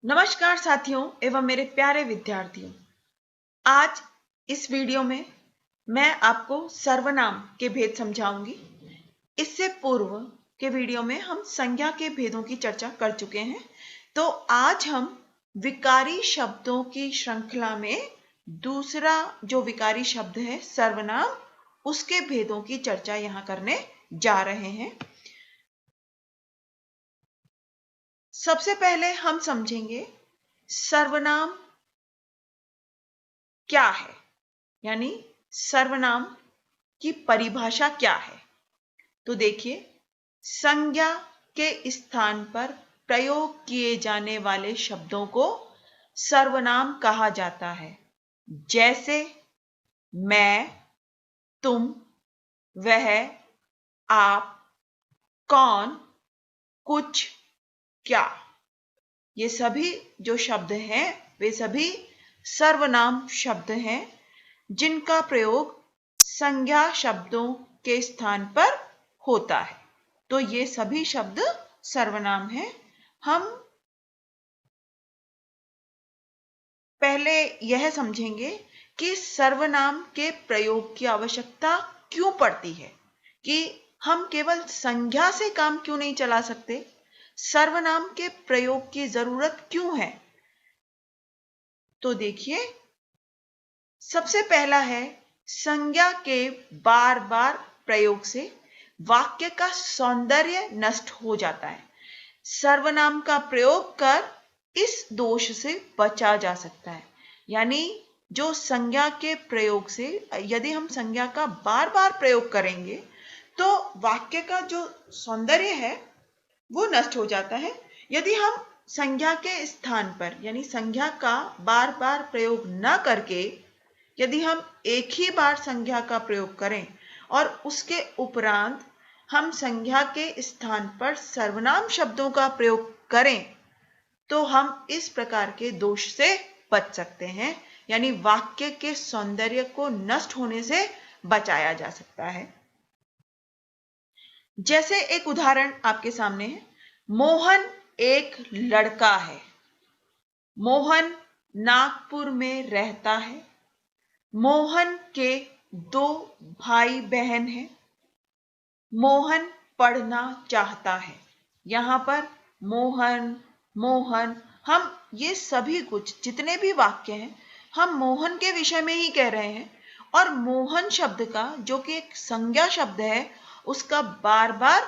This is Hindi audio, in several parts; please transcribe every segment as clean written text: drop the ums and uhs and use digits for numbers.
नमस्कार साथियों एवं मेरे प्यारे विद्यार्थियों। आज इस वीडियो में मैं आपको सर्वनाम के भेद समझाऊंगी। इससे पूर्व के वीडियो में हम संज्ञा के भेदों की चर्चा कर चुके हैं। तो आज हम विकारी शब्दों की श्रृंखला में दूसरा जो विकारी शब्द है सर्वनाम, उसके भेदों की चर्चा यहां करने जा रहे हैं। सबसे पहले हम समझेंगे सर्वनाम क्या है, यानी सर्वनाम की परिभाषा क्या है। तो देखिए, संज्ञा के स्थान पर प्रयोग किए जाने वाले शब्दों को सर्वनाम कहा जाता है। जैसे मैं, तुम, वह, आप, कौन, कुछ, क्या, ये सभी जो शब्द हैं वे सभी सर्वनाम शब्द हैं जिनका प्रयोग संज्ञा शब्दों के स्थान पर होता है। तो ये सभी शब्द सर्वनाम हैं। हम पहले यह समझेंगे कि सर्वनाम के प्रयोग की आवश्यकता क्यों पड़ती है, कि हम केवल संज्ञा से काम क्यों नहीं चला सकते, सर्वनाम के प्रयोग की जरूरत क्यों है। तो देखिए, सबसे पहला है संज्ञा के बार बार प्रयोग से वाक्य का सौंदर्य नष्ट हो जाता है। सर्वनाम का प्रयोग कर इस दोष से बचा जा सकता है। यानी जो संज्ञा के प्रयोग से, यदि हम संज्ञा का बार बार प्रयोग करेंगे तो वाक्य का जो सौंदर्य है वो नष्ट हो जाता है। यदि हम संज्ञा के स्थान पर, यानी संज्ञा का बार बार प्रयोग न करके, यदि हम एक ही बार संज्ञा का प्रयोग करें और उसके उपरांत हम संज्ञा के स्थान पर सर्वनाम शब्दों का प्रयोग करें तो हम इस प्रकार के दोष से बच सकते हैं, यानी वाक्य के सौंदर्य को नष्ट होने से बचाया जा सकता है। जैसे एक उदाहरण आपके सामने है, मोहन एक लड़का है। मोहन नागपुर में रहता है। मोहन के 2 भाई बहन हैं। मोहन पढ़ना चाहता है। यहां पर मोहन, मोहन, हम ये सभी कुछ जितने भी वाक्य हैं हम मोहन के विषय में ही कह रहे हैं, और मोहन शब्द का जो कि एक संज्ञा शब्द है उसका बार बार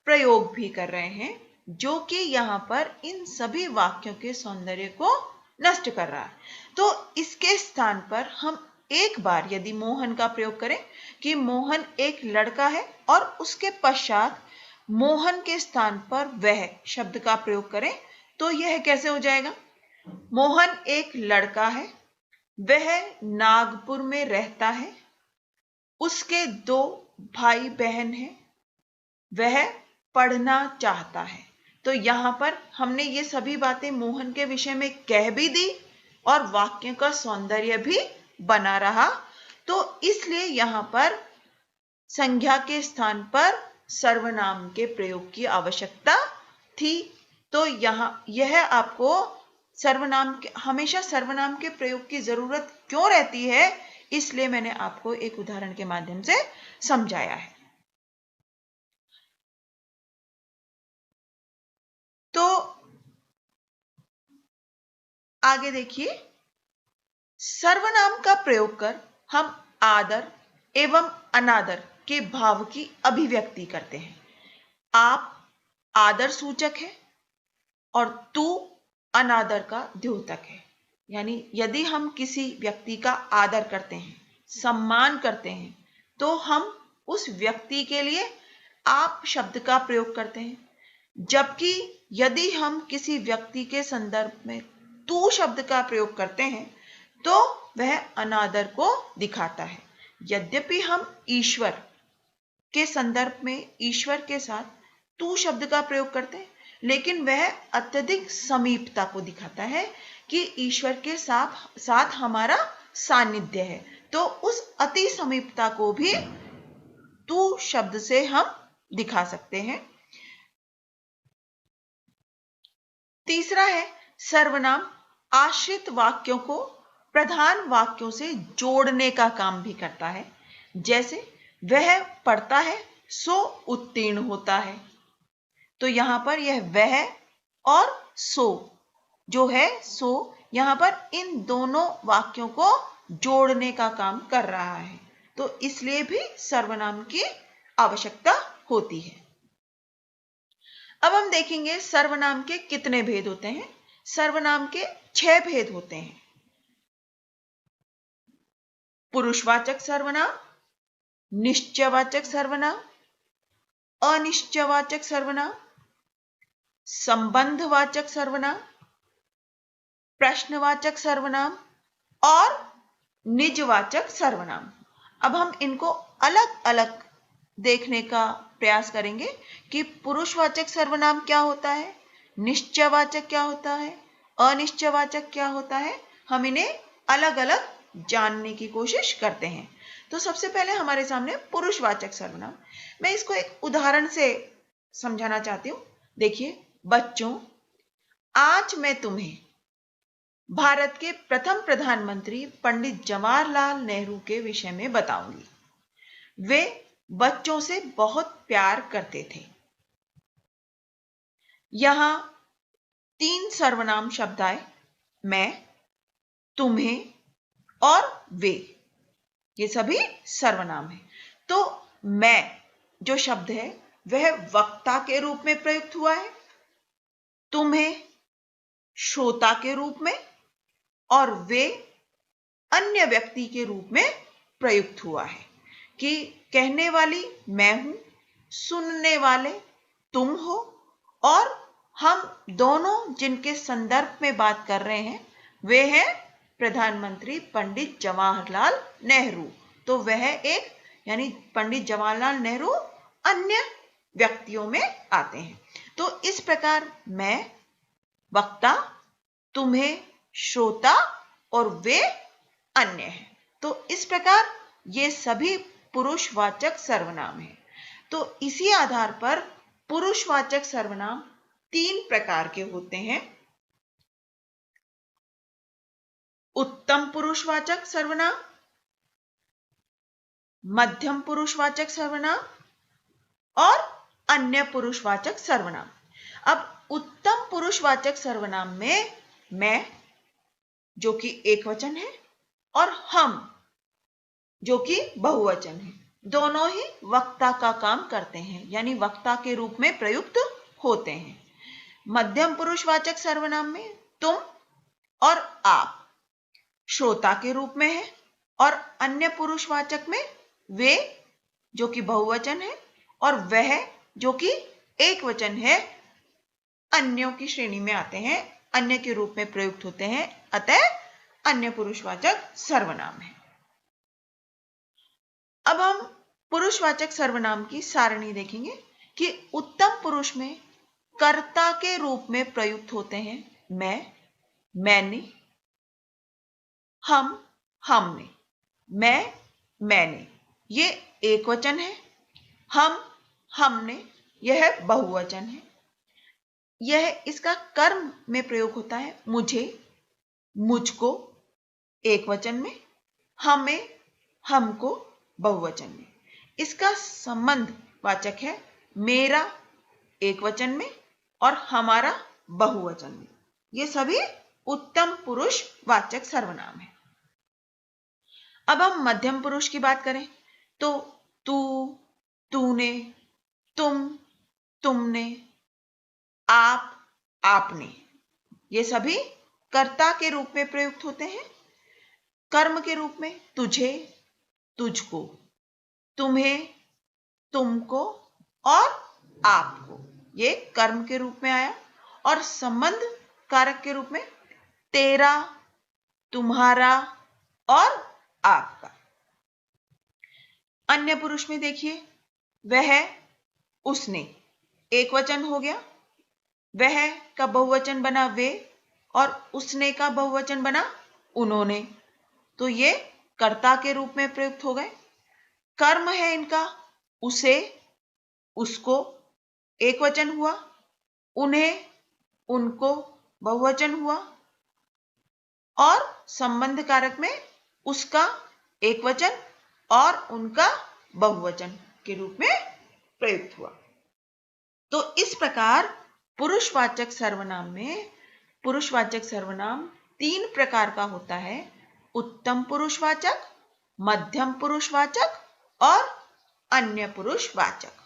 प्रयोग भी कर रहे हैं, जो कि यहां पर इन सभी वाक्यों के सौंदर्य को नष्ट कर रहा है। तो इसके स्थान पर हम एक बार यदि मोहन का प्रयोग करें कि मोहन एक लड़का है और उसके पश्चात मोहन के स्थान पर वह शब्द का प्रयोग करें तो यह कैसे हो जाएगा? मोहन एक लड़का है, वह नागपुर में रहता है, उसके 2 भाई बहन हैं, वह पढ़ना चाहता है। तो यहां पर हमने ये सभी बातें मोहन के विषय में कह भी दी और वाक्य का सौंदर्य भी बना रहा। तो इसलिए यहां पर संज्ञा के स्थान पर सर्वनाम के प्रयोग की आवश्यकता थी। तो यह आपको हमेशा सर्वनाम के प्रयोग की जरूरत क्यों रहती है, इसलिए मैंने आपको एक उदाहरण के माध्यम से समझाया है। तो आगे देखिए, सर्वनाम का प्रयोग कर हम आदर एवं अनादर के भाव की अभिव्यक्ति करते हैं। आप आदर सूचक है और तू अनादर का द्योतक है। यानी यदि हम किसी व्यक्ति का आदर करते हैं, सम्मान करते हैं, तो हम उस व्यक्ति के लिए आप शब्द का प्रयोग करते हैं। जबकि यदि हम किसी व्यक्ति के संदर्भ में तू शब्द का प्रयोग करते हैं तो वह अनादर को दिखाता है। यद्यपि हम ईश्वर के संदर्भ में ईश्वर के साथ तू शब्द का प्रयोग करते हैं, लेकिन वह अत्यधिक समीपता को दिखाता है कि ईश्वर के साथ हमारा सानिध्य है। तो उस अति समीपता को भी तू शब्द से हम दिखा सकते हैं। तीसरा है सर्वनाम आश्रित वाक्यों को प्रधान वाक्यों से जोड़ने का काम भी करता है। जैसे वह पढ़ता है सो उत्तीर्ण होता है, तो यहां पर यह वह और सो जो है सो यहां पर इन दोनों वाक्यों को जोड़ने का काम कर रहा है, तो इसलिए भी सर्वनाम की आवश्यकता होती है। अब हम देखेंगे सर्वनाम के कितने भेद होते हैं। सर्वनाम के 6 भेद होते हैं। पुरुषवाचक सर्वनाम, निश्चयवाचक सर्वनाम, अनिश्चयवाचक सर्वनाम, संबंधवाचक सर्वनाम, प्रश्नवाचक सर्वनाम और निजवाचक सर्वनाम। अब हम इनको अलग अलग देखने का प्रयास करेंगे कि पुरुषवाचक सर्वनाम क्या होता है, निश्चयवाचक क्या होता है, अनिश्चयवाचक क्या होता है। हम इन्हें अलग अलग जानने की कोशिश करते हैं। तो सबसे पहले हमारे सामने पुरुषवाचक सर्वनाम, मैं इसको एक उदाहरण से समझाना चाहती हूं। देखिए, बच्चों, आज मैं तुम्हें भारत के प्रथम प्रधानमंत्री पंडित जवाहरलाल नेहरू के विषय में बताऊंगी। वे बच्चों से बहुत प्यार करते थे। यहां 3 सर्वनाम शब्द आए, मैं, तुम्हें और वे, ये सभी सर्वनाम हैं। तो मैं जो शब्द है वह वक्ता के रूप में प्रयुक्त हुआ है, तुम्हें श्रोता के रूप में और वे अन्य व्यक्ति के रूप में प्रयुक्त हुआ है कि कहने वाली मैं हूं, सुनने वाले तुम हो और हम दोनों जिनके संदर्भ में बात कर रहे हैं वे हैं प्रधानमंत्री पंडित जवाहरलाल नेहरू। तो वह एक यानी पंडित जवाहरलाल नेहरू अन्य व्यक्तियों में आते हैं। तो इस प्रकार मैं वक्ता, तुम्हें श्रोता और वे अन्य हैं। तो इस प्रकार ये सभी पुरुषवाचक सर्वनाम हैं। तो इसी आधार पर पुरुषवाचक सर्वनाम 3 प्रकार के होते हैं। उत्तम पुरुषवाचक सर्वनाम, मध्यम पुरुषवाचक सर्वनाम और अन्य पुरुषवाचक सर्वनाम। अब उत्तम पुरुषवाचक सर्वनाम में मैं जो कि एकवचन है और हम जो कि बहुवचन है, दोनों ही वक्ता का काम करते हैं, यानी वक्ता के रूप में प्रयुक्त होते हैं। मध्यम पुरुषवाचक सर्वनाम में तुम और आप श्रोता के रूप में है और अन्य पुरुषवाचक में वे जो कि बहुवचन है और वह जो कि एकवचन है अन्यों की श्रेणी में आते हैं, अन्य के रूप में प्रयुक्त होते हैं, अतः अन्य पुरुषवाचक सर्वनाम है। अब हम पुरुषवाचक सर्वनाम की सारणी देखेंगे कि उत्तम पुरुष में कर्ता के रूप में प्रयुक्त होते हैं मैं, मैंने, हम, हमने। मैं, मैंने ये एकवचन है, हम, हमने यह बहुवचन है। यह इसका कर्म में प्रयोग होता है मुझे, मुझको एकवचन में, हमें, हमको बहुवचन में। इसका संबंध वाचक है मेरा एकवचन में और हमारा बहुवचन में। ये सभी उत्तम पुरुष वाचक सर्वनाम है। अब हम मध्यम पुरुष की बात करें तो तू, तूने, तुम, तुमने, आप, आपने ये सभी कर्ता के रूप में प्रयुक्त होते हैं। कर्म के रूप में तुझे, तुझको, तुम्हें, तुमको और आपको, ये कर्म के रूप में आया। और संबंध कारक के रूप में तेरा, तुम्हारा और आपका। अन्य पुरुष में देखिए वह, उसने एकवचन हो गया, वह का बहुवचन बना वे और उसने का बहुवचन बना उन्होंने। तो ये कर्ता के रूप में प्रयुक्त हो गए। कर्म है इनका उसे, उसको एकवचन हुआ, उन्हें, उनको बहुवचन हुआ, और संबंध कारक में उसका एकवचन और उनका बहुवचन के रूप में प्रयुक्त हुआ। तो इस प्रकार पुरुषवाचक सर्वनाम में पुरुषवाचक सर्वनाम 3 प्रकार का होता है: उत्तम पुरुषवाचक, मध्यम पुरुषवाचक और अन्य पुरुषवाचक।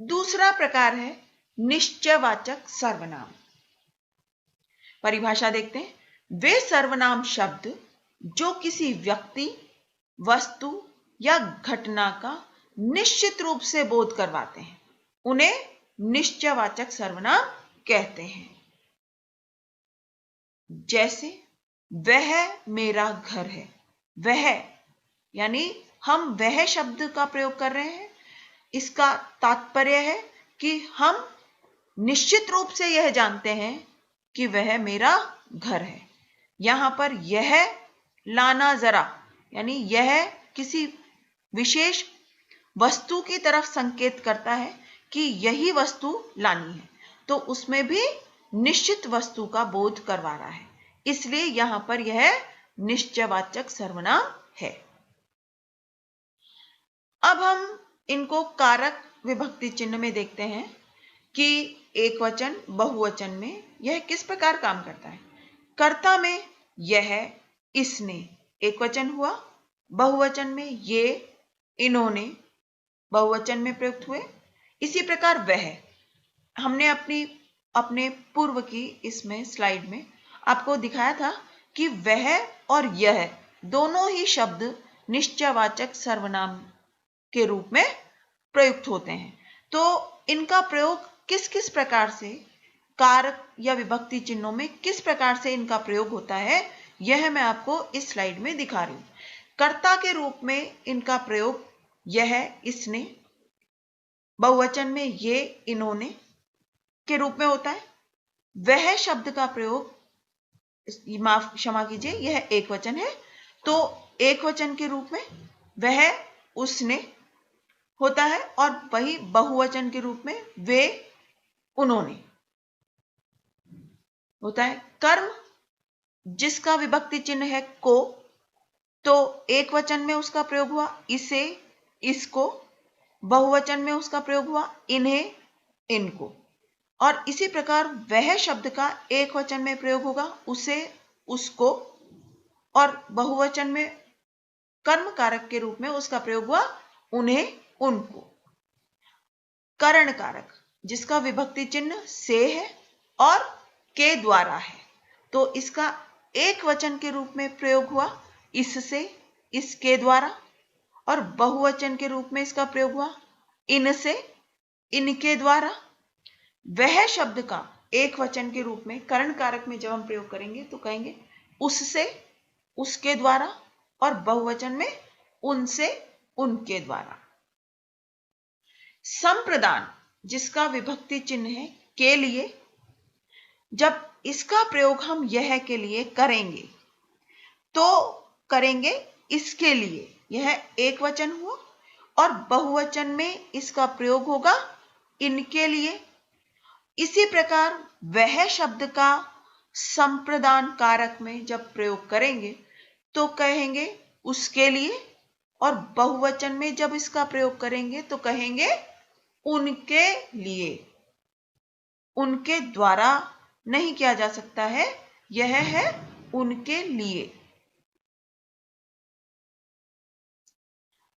दूसरा प्रकार है निश्चयवाचक सर्वनाम। परिभाषा देखते हैं। वे सर्वनाम शब्द जो किसी व्यक्ति, वस्तु या घटना का निश्चित रूप से बोध करवाते हैं, उन्हें निश्चयवाचक सर्वनाम कहते हैं। जैसे वह मेरा घर है। वह यानी हम वह शब्द का प्रयोग कर रहे हैं। इसका तात्पर्य है कि हम निश्चित रूप से यह जानते हैं कि वह मेरा घर है। यहां पर यह लाना जरा यानी यह किसी विशेष वस्तु की तरफ संकेत करता है कि यही वस्तु लानी है, तो उसमें भी निश्चित वस्तु का बोध करवा रहा है, इसलिए यहां पर यह निश्चयवाचक सर्वनाम है। अब हम इनको कारक विभक्ति चिन्ह में देखते हैं कि एकवचन बहुवचन में यह किस प्रकार काम करता है। कर्ता में यह, इसने एकवचन हुआ, बहुवचन में ये, इन्होंने बहुवचन में प्रयुक्त हुए। इसी प्रकार वह, हमने अपने पूर्व की इसमें स्लाइड में आपको दिखाया था कि वह और यह दोनों ही शब्द निश्चयवाचक सर्वनाम के रूप में प्रयुक्त होते हैं। तो इनका प्रयोग किस किस प्रकार से, कारक या विभक्ति चिन्हों में किस प्रकार से इनका प्रयोग होता है, यह मैं आपको इस स्लाइड में दिखा रही हूं। कर्ता के रूप में इनका प्रयोग यह, इसने, बहुवचन में ये, इन्होंने के रूप में होता है। वह शब्द का प्रयोग, क्षमा कीजिए, यह एकवचन है, तो एकवचन के रूप में वह, उसने होता है, और वही बहुवचन के रूप में वे, उन्होंने होता है। कर्म जिसका विभक्ति चिन्ह है को, तो एकवचन में उसका प्रयोग हुआ इसे, इसको, बहुवचन में उसका प्रयोग हुआ इन्हें, इनको, और इसी प्रकार वह शब्द का एकवचन में प्रयोग होगा उसे, उसको, और बहुवचन में कर्म कारक के रूप में उसका प्रयोग हुआ उन्हें, उनको। करण कारक जिसका विभक्ति चिन्ह से है और के द्वारा है, तो इसका एक वचन के रूप में प्रयोग हुआ इससे, इसके द्वारा, और बहुवचन के रूप में इसका प्रयोग हुआ इनसे, इनके द्वारा। वह शब्द का एक वचन के रूप में करण कारक में जब हम प्रयोग करेंगे तो कहेंगे उससे, उसके द्वारा, और बहुवचन में उनसे, उनके द्वारा। संप्रदान जिसका विभक्ति चिन्ह है के लिए, जब इसका प्रयोग हम यह के लिए करेंगे तो करेंगे इसके लिए, यह एक वचन हुआ, और बहुवचन में इसका प्रयोग होगा इनके लिए। इसी प्रकार वह शब्द का संप्रदान कारक में जब प्रयोग करेंगे तो कहेंगे उसके लिए, और बहुवचन में जब इसका प्रयोग करेंगे तो कहेंगे उनके लिए। उनके द्वारा नहीं किया जा सकता है, यह है उनके लिए।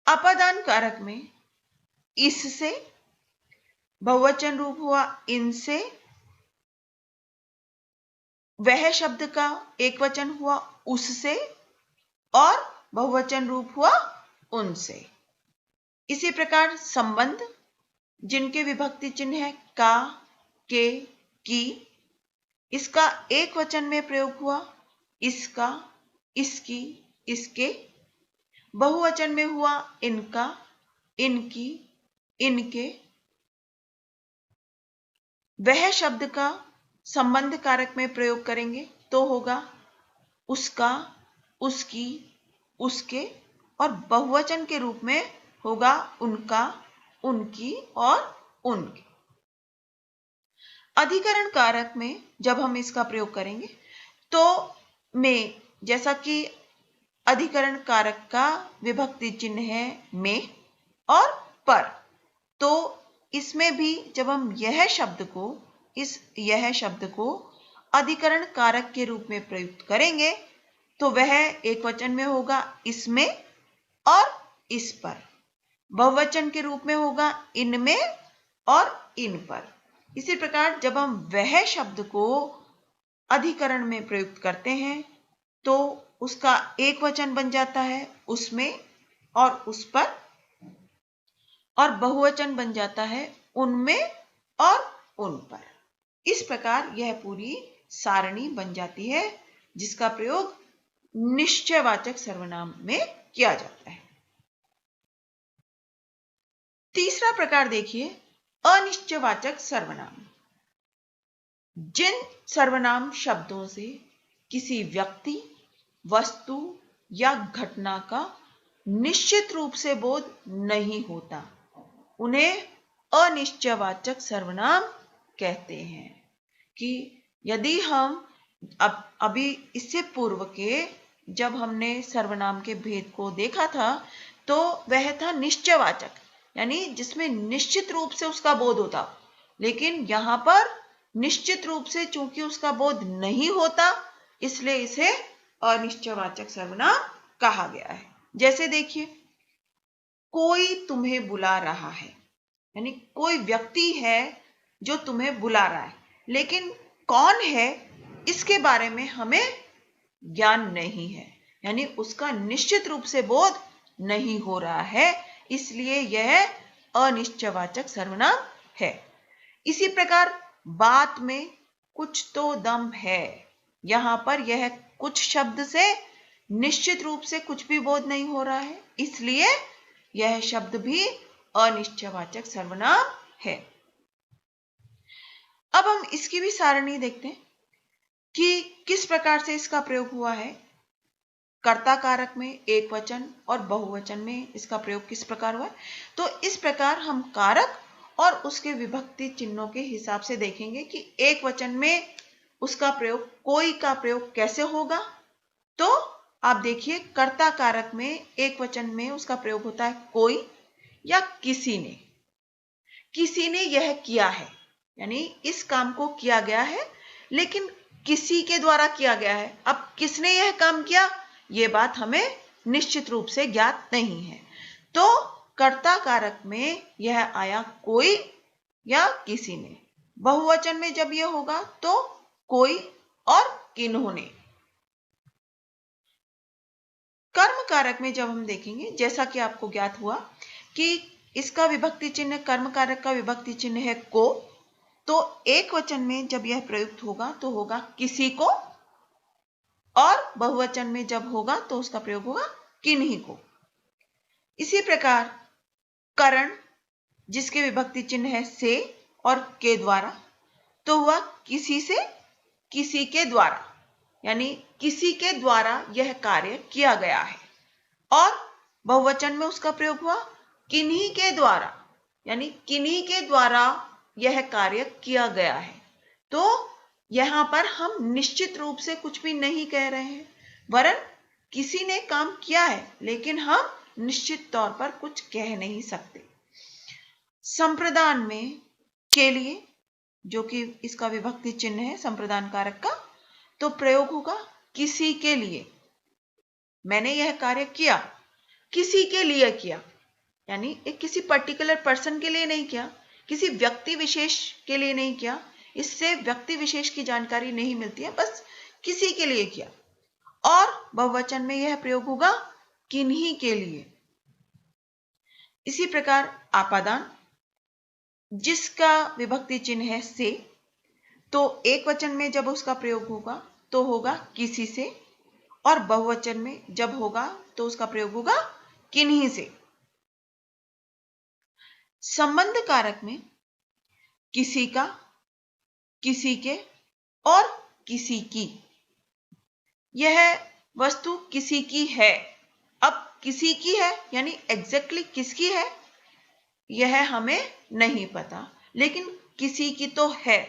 अपादान कारक में इससे, बहुवचन रूप हुआ इनसे, वह शब्द का एक वचन हुआ उससे, और बहुवचन रूप हुआ उनसे। इसी प्रकार संबंध जिनके विभक्ति चिन्ह है का, के, की, इसका एक वचन में प्रयोग हुआ इसका, इसकी, इसके, बहुवचन में हुआ इनका, इनकी, इनके। वह शब्द का संबंध कारक में प्रयोग करेंगे तो होगा उसका, उसकी, उसके, और बहुवचन के रूप में होगा उनका, उनकी और उनके। अधिकरण कारक में जब हम इसका प्रयोग करेंगे तो में, जैसा कि अधिकरण कारक का विभक्ति चिन्ह है में और पर, तो इसमें भी जब हम यह शब्द को अधिकरण कारक के रूप में प्रयुक्त करेंगे तो वह एक वचन में होगा इसमें और इस पर, बहुवचन के रूप में होगा इनमें और इन पर। इसी प्रकार जब हम वह शब्द को अधिकरण में प्रयुक्त करते हैं तो उसका एक वचन बन जाता है उसमें और उस पर, और बहुवचन बन जाता है उनमें और उन पर। इस प्रकार यह पूरी सारणी बन जाती है जिसका प्रयोग निश्चयवाचक सर्वनाम में किया जाता है। तीसरा प्रकार देखिए, अनिश्चयवाचक सर्वनाम। जिन सर्वनाम शब्दों से किसी व्यक्ति, वस्तु या घटना का निश्चित रूप से बोध नहीं होता, उन्हें अनिश्चयवाचक सर्वनाम कहते हैं। कि यदि हम अभी इससे पूर्व के जब हमने सर्वनाम के भेद को देखा था तो वह था निश्चयवाचक, यानी जिसमें निश्चित रूप से उसका बोध होता, लेकिन यहां पर निश्चित रूप से चूंकि उसका बोध नहीं होता इसलिए इसे अनिश्चयवाचक सर्वनाम कहा गया है। जैसे देखिए, कोई तुम्हें बुला रहा है, यानी कोई व्यक्ति है जो तुम्हें बुला रहा है, लेकिन कौन है इसके बारे में हमें ज्ञान नहीं है, यानी उसका निश्चित रूप से बोध नहीं हो रहा है, इसलिए यह अनिश्चयवाचक सर्वनाम है। इसी प्रकार बात में कुछ तो दम है, यहां पर यह कुछ शब्द से निश्चित रूप से कुछ भी बोध नहीं हो रहा है, इसलिए यह शब्द भी अनिश्चयवाचक सर्वनाम है। अब हम इसकी भी सारणी देखते हैं कि किस प्रकार से इसका प्रयोग हुआ है। कर्ता कारक में एक वचन और बहुवचन में इसका प्रयोग किस प्रकार हुआ है, तो इस प्रकार हम कारक और उसके विभक्ति चिन्हों के हिसाब से देखेंगे कि एक वचन में उसका प्रयोग, कोई का प्रयोग कैसे होगा। तो आप देखिए, कर्ता कारक में एक वचन में उसका प्रयोग होता है कोई या किसी ने। किसी ने यह किया है, यानी इस काम को किया गया है, लेकिन किसी के द्वारा किया गया है। अब किसने यह काम किया, यह बात हमें निश्चित रूप से ज्ञात नहीं है, तो कर्ता कारक में यह आया कोई या किसी ने। बहुवचन में जब यह होगा तो कोई और किन्होंने। कर्म कारक में जब हम देखेंगे, जैसा कि आपको ज्ञात हुआ कि इसका विभक्ति चिन्ह, कर्म कारक का विभक्ति चिन्ह है को, तो एक वचन में जब यह प्रयुक्त होगा तो होगा किसी को, और बहुवचन में जब होगा तो उसका प्रयोग होगा किन्हीं को। इसी प्रकार करण, जिसके विभक्ति चिन्ह है से और के द्वारा, तो हुआ किसी से, किसी के द्वारा, यानी किसी के द्वारा यह कार्य किया गया है। और बहुवचन में उसका प्रयोग हुआ किन्हीं के द्वारा, यानी किन्हीं के द्वारा यह कार्य किया गया है। तो यहां पर हम निश्चित रूप से कुछ भी नहीं कह रहे हैं, वरन किसी ने काम किया है, लेकिन हम निश्चित तौर पर कुछ कह नहीं सकते। संप्रदान में के लिए, जो कि इसका विभक्ति चिन्ह है संप्रदान कारक का, तो प्रयोग होगा किसी के लिए। मैंने यह कार्य किया, किसी के लिए किया, यानी एक किसी पर्टिकुलर पर्सन के लिए नहीं किया, किसी व्यक्ति विशेष के लिए नहीं किया, इससे व्यक्ति विशेष की जानकारी नहीं मिलती है, बस किसी के लिए किया। और बहुवचन में यह प्रयोग होगा किन्हीं के लिए। इसी प्रकार आपादान, जिसका विभक्ति चिन्ह है से, तो एक वचन में जब उसका प्रयोग होगा तो होगा किसी से, और बहुवचन में जब होगा तो उसका प्रयोग होगा किन्हीं से। संबंध कारक में किसी का, किसी के और किसी की। यह वस्तु किसी की है। अब किसी की है यानी एग्जैक्टली किसकी है यह हमें नहीं पता, लेकिन किसी की तो है,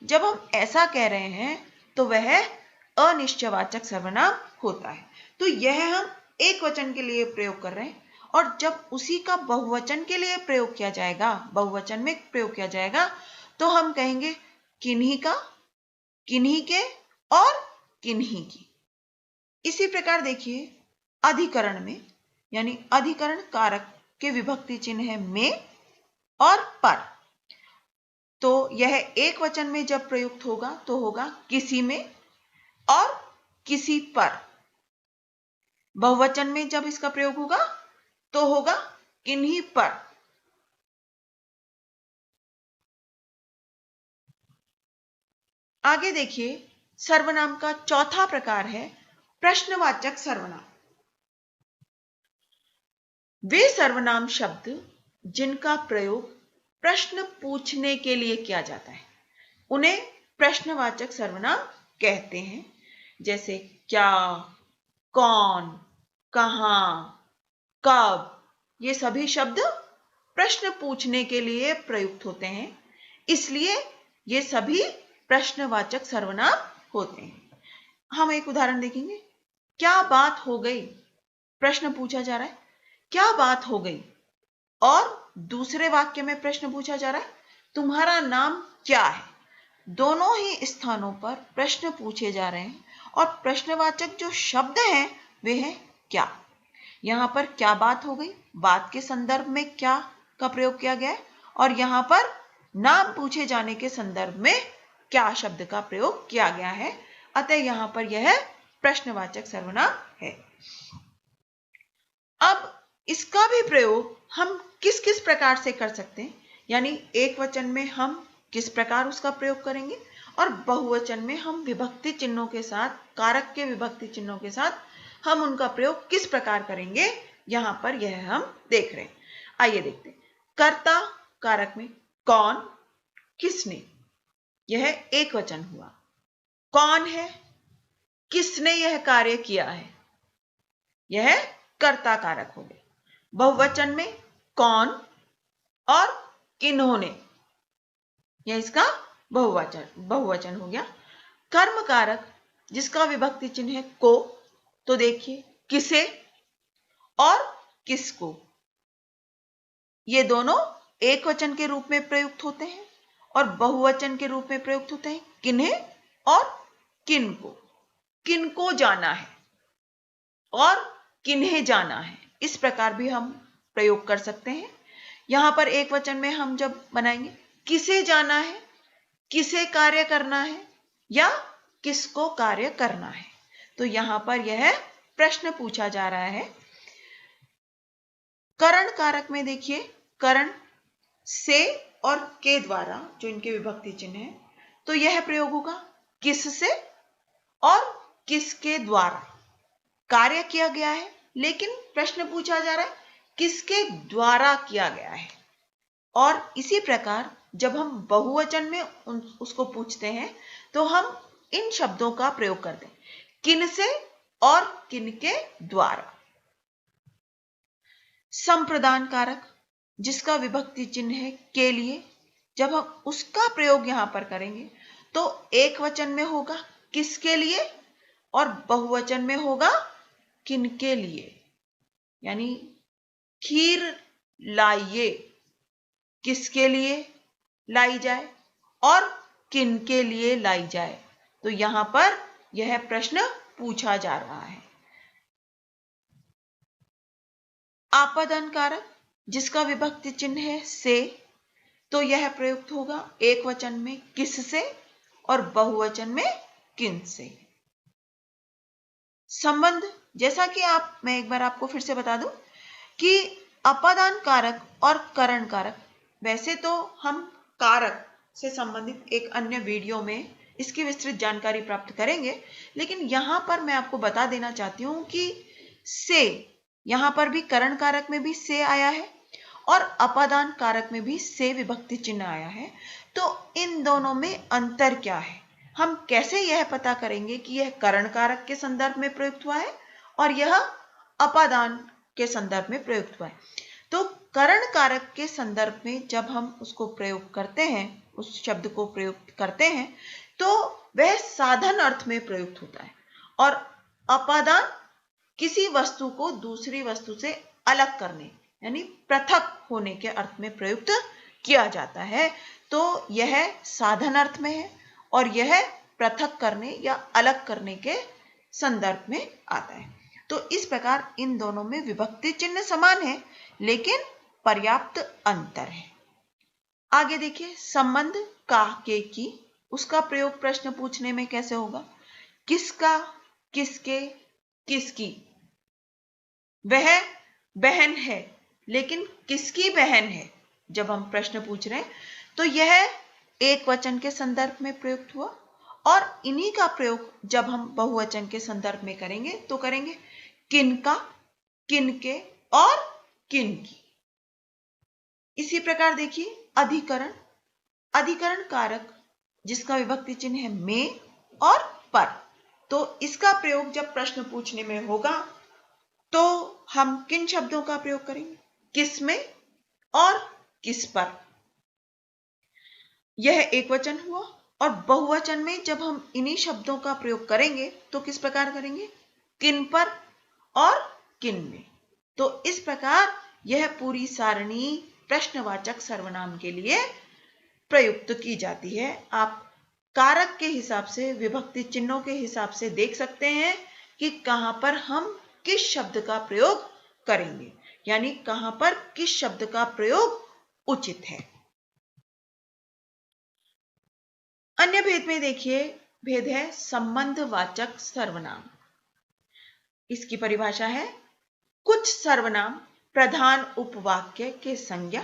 जब हम ऐसा कह रहे हैं तो वह अनिश्चयवाचक सर्वनाम होता है। तो यह हम एक वचन के लिए प्रयोग कर रहे हैं, और जब उसी का बहुवचन के लिए प्रयोग किया जाएगा, बहुवचन में प्रयोग किया जाएगा, तो हम कहेंगे किन्हीं का, किन्हीं के और किन्हीं की। इसी प्रकार देखिए अधिकरण में, यानी अधिकरण कारक के विभक्ति चिन्ह है में और पर। तो यह एक वचन में जब प्रयुक्त होगा तो होगा किसी में और किसी पर। बहुवचन में जब इसका प्रयोग होगा तो होगा किन्हीं पर। आगे देखिए सर्वनाम का चौथा प्रकार है प्रश्नवाचक सर्वनाम। वे सर्वनाम शब्द जिनका प्रयोग प्रश्न पूछने के लिए किया जाता है उन्हें प्रश्नवाचक सर्वनाम कहते हैं। जैसे क्या, कौन, कहां, कब, ये सभी शब्द प्रश्न पूछने के लिए प्रयुक्त होते हैं, इसलिए ये सभी प्रश्नवाचक सर्वनाम होते हैं। हम एक उदाहरण देखेंगे। क्या बात हो गई, प्रश्न पूछा जा रहा है, क्या बात हो गई। और दूसरे वाक्य में प्रश्न पूछा जा रहा है, तुम्हारा नाम क्या है। दोनों ही स्थानों पर प्रश्न पूछे जा रहे हैं, और प्रश्नवाचक जो शब्द हैं वे हैं क्या। यहां पर क्या बात हो गई, बात के संदर्भ में क्या का प्रयोग किया गया है, और यहां पर नाम पूछे जाने के संदर्भ में क्या शब्द का प्रयोग किया गया है। अतः यहां पर यह प्रश्नवाचक सर्वनाम है। अब इसका भी प्रयोग हम किस किस प्रकार से कर सकते हैं, यानी एक वचन में हम किस प्रकार उसका प्रयोग करेंगे, और बहुवचन में हम विभक्ति चिन्हों के साथ, कारक के विभक्ति चिन्हों के साथ हम उनका प्रयोग किस प्रकार करेंगे, यहां पर यह हम देख रहे हैं। आइए देखते हैं। कर्ता कारक में कौन, किसने, यह एक वचन हुआ। कौन है, किसने यह कार्य किया है, यह कर्ता कारक हो गया। बहुवचन में कौन और किन्होंने, यह इसका बहुवचन हो गया। कर्म कारक जिसका विभक्ति चिन्ह है को, तो देखिए किसे और किसको, ये दोनों एक वचन के रूप में प्रयुक्त होते हैं, और बहुवचन के रूप में प्रयुक्त होते हैं किन्हें और किनको। किनको जाना है और किन्हें जाना है, इस प्रकार भी हम प्रयोग कर सकते हैं। यहां पर एक वचन में हम जब बनाएंगे, किसे जाना है, किसे कार्य करना है या किसको कार्य करना है, तो यहां पर यह प्रश्न पूछा जा रहा है। करण कारक में देखिए, करण से और के द्वारा जो इनके विभक्ति चिन्ह है, तो यह प्रयोग होगा किससे और किसके द्वारा कार्य किया गया है, लेकिन प्रश्न पूछा जा रहा है किसके द्वारा किया गया है। और इसी प्रकार जब हम बहुवचन में उसको पूछते हैं तो हम इन शब्दों का प्रयोग करते हैं, किन से और किनके द्वारा। संप्रदान कारक जिसका विभक्ति चिन्ह है के लिए, जब हम उसका प्रयोग यहां पर करेंगे तो एक वचन में होगा किसके लिए और बहुवचन में होगा किनके लिए। यानी खीर लाइए, किसके लिए लाई जाए और किनके लिए लाई जाए, तो यहां पर यह प्रश्न पूछा जा रहा है। आपादान कारक जिसका विभक्ति चिन्ह है से, तो यह प्रयुक्त होगा एक वचन में किससे और बहुवचन में किन से। संबंध, जैसा कि मैं एक बार आपको फिर से बता दूं कि अपादान कारक और करण कारक, वैसे तो हम कारक से संबंधित एक अन्य वीडियो में इसकी विस्तृत जानकारी प्राप्त करेंगे, लेकिन यहां पर मैं आपको बता देना चाहती हूं कि से, यहां पर भी करण कारक में भी से आया है और अपादान कारक में भी से विभक्ति चिन्ह आया है। तो इन दोनों में अंतर क्या है, हम कैसे यह पता करेंगे कि यह करण कारक के संदर्भ में प्रयुक्त हुआ है और यह अपादान के संदर्भ में प्रयुक्त हुआ है। तो करण कारक के संदर्भ में जब हम उसको प्रयोग करते हैं, उस शब्द को प्रयोग करते हैं, तो वह साधन अर्थ में प्रयुक्त होता है और अपादान किसी वस्तु को दूसरी वस्तु से अलग करने यानी पृथक होने के अर्थ में प्रयुक्त किया जाता है। तो यह साधन अर्थ में है और यह पृथक करने या अलग करने के संदर्भ में आता है। तो इस प्रकार इन दोनों में विभक्ति चिन्ह समान है लेकिन पर्याप्त अंतर है। आगे देखिए, संबंध का, के, की, उसका प्रयोग प्रश्न पूछने में कैसे होगा? किसका, किसके, किसकी। वह बहन है लेकिन किसकी बहन है जब हम प्रश्न पूछ रहे हैं तो यह एक वचन के संदर्भ में प्रयुक्त हुआ और इन्हीं का प्रयोग जब हम बहुवचन के संदर्भ में करेंगे तो करेंगे किनका, किनके और किनकी। इसी प्रकार देखिए अधिकरण, अधिकरण कारक जिसका विभक्ति चिन्ह है में और पर, तो इसका प्रयोग जब प्रश्न पूछने में होगा तो हम किन शब्दों का प्रयोग करेंगे? किस में और किस पर। यह एक वचन हुआ और बहुवचन में जब हम इन्हीं शब्दों का प्रयोग करेंगे तो किस प्रकार करेंगे? किन पर और किन में। तो इस प्रकार यह पूरी सारणी प्रश्नवाचक सर्वनाम के लिए प्रयुक्त की जाती है। आप कारक के हिसाब से, विभक्ति चिन्हों के हिसाब से देख सकते हैं कि कहां पर हम किस शब्द का प्रयोग करेंगे, यानी कहां पर किस शब्द का प्रयोग उचित है। अन्य भेद में देखिए, भेद है संबंधवाचक सर्वनाम। इसकी परिभाषा है कुछ सर्वनाम प्रधान उपवाक्य के संज्ञा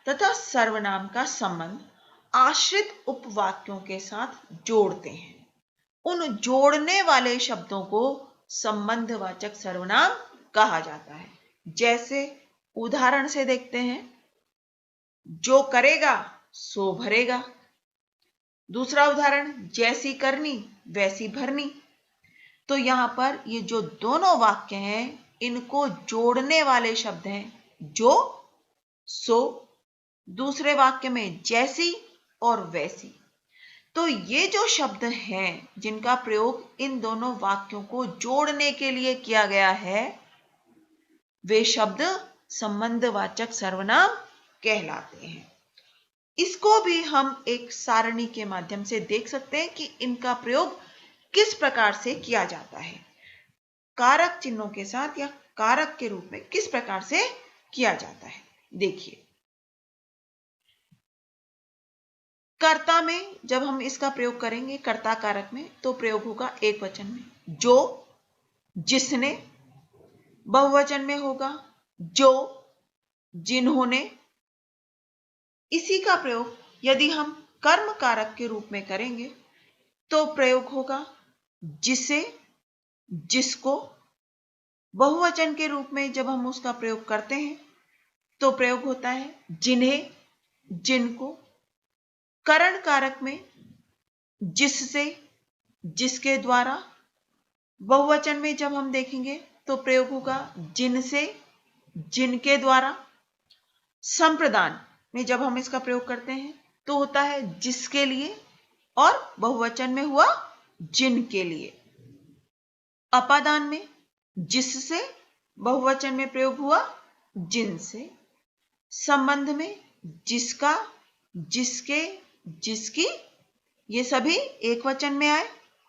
तथा सर्वनाम का संबंध आश्रित उपवाक्यों के साथ जोड़ते हैं। उन जोड़ने वाले शब्दों को संबंधवाचक सर्वनाम कहा जाता है। जैसे उदाहरण से देखते हैं, जो करेगा सो भरेगा। दूसरा उदाहरण, जैसी करनी वैसी भरनी। तो यहां पर ये जो दोनों वाक्य हैं इनको जोड़ने वाले शब्द हैं जो, सो, दूसरे वाक्य में जैसी और वैसी। तो ये जो शब्द हैं जिनका प्रयोग इन दोनों वाक्यों को जोड़ने के लिए किया गया है वे शब्द संबंधवाचक सर्वनाम कहलाते हैं। इसको भी हम एक सारणी के माध्यम से देख सकते हैं कि इनका प्रयोग किस प्रकार से किया जाता है, कारक चिन्हों के साथ या कारक के रूप में किस प्रकार से किया जाता है। देखिए, कर्ता में जब हम इसका प्रयोग करेंगे, कर्ता कारक में, तो प्रयोग होगा एक वचन में जो, जिसने। बहुवचन में होगा जो, जिन्होंने। इसी का प्रयोग यदि हम कर्म कारक के रूप में करेंगे तो प्रयोग होगा जिसे, जिसको। बहुवचन के रूप में जब हम उसका प्रयोग करते हैं तो प्रयोग होता है जिन्हें, जिनको। करण कारक में जिससे, जिसके द्वारा। बहुवचन में जब हम देखेंगे तो प्रयोग होगा जिनसे, जिनके द्वारा। संप्रदान में जब हम इसका प्रयोग करते हैं तो होता है जिसके लिए और बहुवचन में हुआ जिनके लिए। अपादान में जिससे, बहुवचन में प्रयोग हुआ जिनसे। संबंध में जिसका, जिसके, जिसकी, ये सभी एक वचन में आए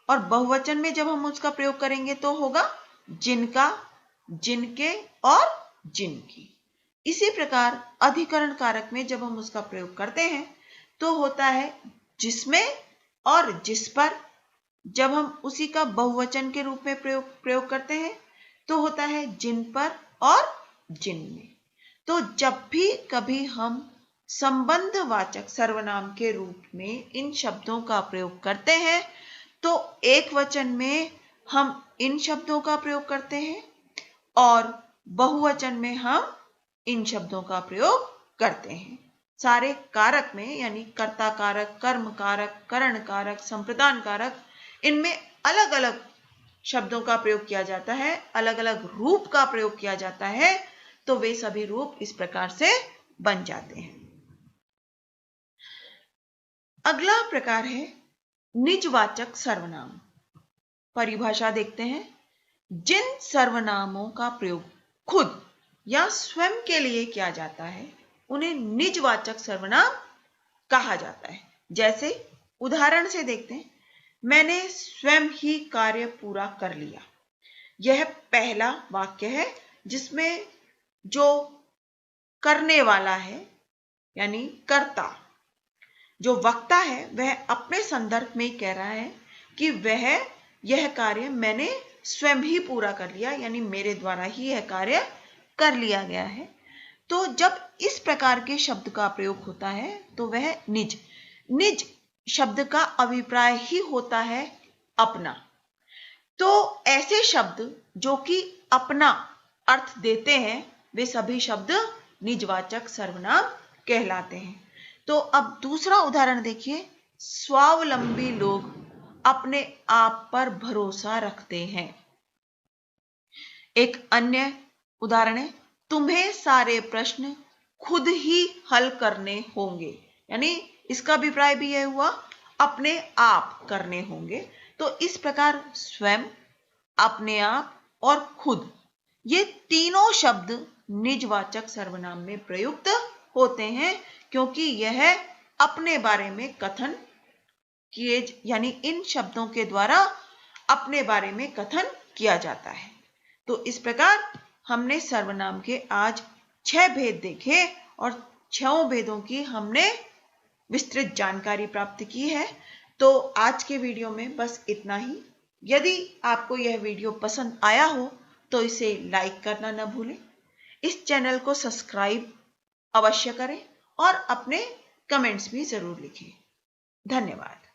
और बहुवचन में जब हम उसका प्रयोग करेंगे तो होगा जिनका, जिनके और जिनकी। इसी प्रकार अधिकरण कारक में जब हम उसका प्रयोग करते हैं तो होता है जिसमें और जिस पर। जब हम उसी का बहुवचन के रूप में प्रयोग करते हैं तो होता है जिन पर और जिन में। तो जब भी कभी हम संबंधवाचक सर्वनाम के रूप में इन शब्दों का प्रयोग करते हैं तो एक वचन में हम इन शब्दों का प्रयोग करते हैं और बहुवचन में हम इन शब्दों का प्रयोग करते हैं। सारे कारक में यानी कर्ता कारक, कर्म कारक, करण कारक, संप्रदान कारक, इनमें अलग अलग शब्दों का प्रयोग किया जाता है, अलग अलग रूप का प्रयोग किया जाता है तो वे सभी रूप इस प्रकार से बन जाते हैं। अगला प्रकार है निजवाचक सर्वनाम। परिभाषा देखते हैं। जिन सर्वनामों का प्रयोग खुद या स्वयं के लिए किया जाता है उन्हें निजवाचक सर्वनाम कहा जाता है। जैसे उदाहरण से देखते हैं, मैंने स्वयं ही कार्य पूरा कर लिया। यह पहला वाक्य है जिसमें जो करने वाला है यानी कर्ता, जो वक्ता है, वह अपने संदर्भ में कह रहा है कि यह कार्य मैंने स्वयं ही पूरा कर लिया, यानी मेरे द्वारा ही यह कार्य कर लिया गया है। तो जब इस प्रकार के शब्द का प्रयोग होता है तो वह निज शब्द का अभिप्राय ही होता है अपना। तो ऐसे शब्द जो कि अपना अर्थ देते हैं वे सभी शब्द निजवाचक सर्वनाम कहलाते हैं। तो अब दूसरा उदाहरण देखिए। स्वावलंबी लोग अपने आप पर भरोसा रखते हैं। एक अन्य उदाहरण है, तुम्हें सारे प्रश्न खुद ही हल करने होंगे, यानी इसका अभिप्राय भी यह हुआ अपने आप करने होंगे। तो इस प्रकार स्वयं, अपने आप और खुद, ये तीनों शब्द निजवाचक सर्वनाम में प्रयुक्त होते हैं, क्योंकि यह अपने बारे में कथन किए, यानी इन शब्दों के द्वारा अपने बारे में कथन किया जाता है। तो इस प्रकार हमने सर्वनाम के आज 6 भेद देखे और 6 भेदों की हमने विस्तृत जानकारी प्राप्त की है। तो आज के वीडियो में बस इतना ही। यदि आपको यह वीडियो पसंद आया हो तो इसे लाइक करना न भूलें। इस चैनल को सब्सक्राइब अवश्य करें और अपने कमेंट्स भी जरूर लिखें। धन्यवाद।